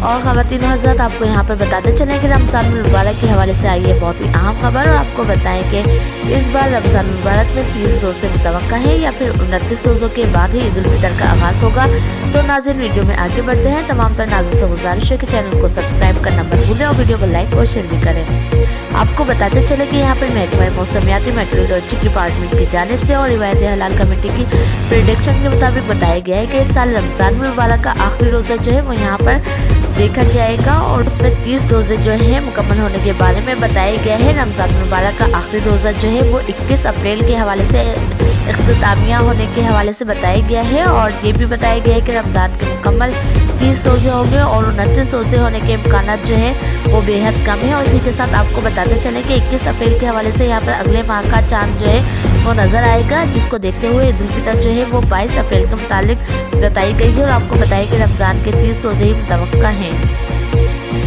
और ख़वातीन हज़रात, आपको यहाँ पर बताते चलें कि रमज़ान मुबारक के हवाले से आई है बहुत ही अहम खबर। और आपको बताएं कि इस बार रमज़ान मुबारक में 30 रोज़े मुतवक्का है या फिर 29 रोज़ों के बाद ही ईद उल फितर का आगाज़ होगा। तो नाज़रीन, वीडियो में आगे बढ़ते हैं। तमाम तर नाज़रीन से गुजारिश है कि चैनल को सब्सक्राइब करना मत भूलें और वीडियो को लाइक और शेयर भी करें। आपको बताते चले कि यहाँ पर महकमा मौसमियाती मेट्रोलॉजी डिपार्टमेंट की जानिब से और रिवायत हलाल कमेटी की प्रेडिक्शन के मुताबिक बताया गया है कि इस साल रमज़ान मुबारक का आखिरी रोज़ा जो है वो यहाँ पर देखा जाएगा और उसमें 30 रोज़े जो है मुकम्मल होने के बारे में बताया गया है। रमज़ान मुबारक का आखिरी रोज़ा जो है वो 21 अप्रैल के हवाले से इख्तितामिया होने के हवाले से बताया गया है। और ये भी बताया गया है कि रमज़ान के मुकम्मल 30 रोज़े होंगे और 29 रोज़े होने के इम्कान जो है वो बेहद कम है। और इसी के साथ आपको बताते चलें कि 21 अप्रैल के हवाले से यहाँ पर अगले माह का चांद जो है वो नज़र आएगा, जिसको देखते हुए ईद उल फितर जो है वो 22 अप्रैल के मुताबिक बताई गई है। और आपको बताया कि रमज़ान के 30 रोज़े ही मुतवक्का हैं।